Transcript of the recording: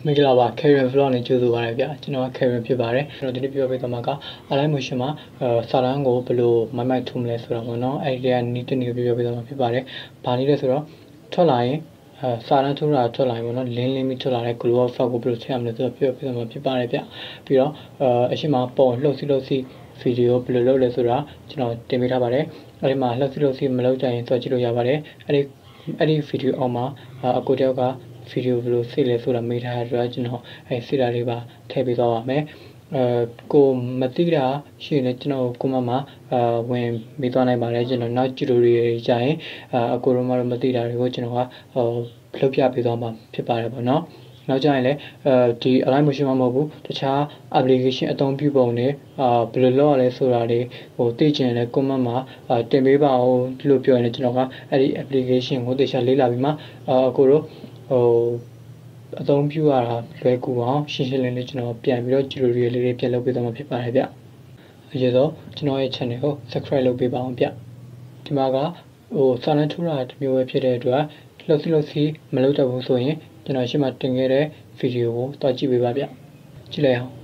မင်္ဂလာပါ Karean vlog နဲ့ကြိုဆိုပါရစေဗျကျွန်တော်က Karean ဖြစ်ပါတယ်ကျွန်တော်ဒီနေ့ပြောပြသွားမှာက Alight motion မှာစာတန်းကိုဘယ်လိုမိုက်ထုံးမလဲဆိုတာပေါ့နော်အဲ့ဒီကနီးတနည်းပြောပြသွားမှာဖြစ်ပါတယ်ဘာနည်းလဲဆိုတော့ထွက်လာရင်စာတန်းထိုးတာထွက်လာရင်ပေါ့နော်လင်းပြီးထွက်လာတဲ့ glow up effect ကိုဘယ်လိုချက်ရမလဲဆိုတော့ပြောပြသွားမှာဖြစ်ပါတယ်ဗျပြီးတော့အရှိမပုံလှုပ်စီဗီဒီယိုဘယ်လိုလုပ်လဲဆိုတာကျွန်တော်တင်ပေးထားပါတယ်အဲ့ဒီမှာလှုပ်စီမလုပ်ကြရင်သွားကြည့်လို့ရပါတယ်အဲ့ဒီဗီဒီယိုအောက်မှာအကိုတယောက်ကဗီဒီယိုဘယ်လိုစစ်လဲဆိုတာမေးထားတဲ့အတွက်ကျွန်တော်စစ်တာလေးပါထည့်ပေးသွားပါမယ်ကိုမသိတာရှိရင်ကျွန်တော်ကိုမမဝင်ပြီးသွားနိုင်ပါတယ်ကျွန်တော်နောက်ကြည့်လို့ရကြရင်အကိုရောမမသိတာတွေကိုကျွန်တော်ကလုပ်ပြပေးသွားမှာဖြစ်ပါတယ်ပေါ့နော်နောက်ကြရင်လည်းဒီ Alight motion မှာမဟုတ်ဘူးတခြား application အသုံးပြုပုံတွေဘယ်လိုလုပ်ရလဲဆိုတာတွေသိချင်တယ် comment မှာတင်ပေးပါဦးလို့ပြောရင်ကျွန်တော်ကအဲ့ဒီ application ကိုသေချာလေ့လာပြီးမှအကိုတို့အသုံးပြုရတာလွယ်ကူအောင်ရှင်းလင်းလေးကျွန်တော်ပြန်ပြီးတော့ tutorial လေးတွေပြန်လုပ်ပေးသွားမှာဖြစ်ပါတယ်ဗျအရင်ဆုံးကျွန်တော်ရဲ့ channel ကို subscribe လုပ်ပေးပါအောင်ဗျဒီမှာကစာလန်းထူတာတစ်မျိုးပဲဖြစ်တဲ့အတွက်လှုပ်စီမလုပ်တတ်ဘူးဆိုရင်ကျွန်တော်ရှင်းမှာတင်ခဲ့တဲ့ဗီဒီယိုကိုတွားကြည့်ပေးပါဗျကြည့်လိုက်အောင်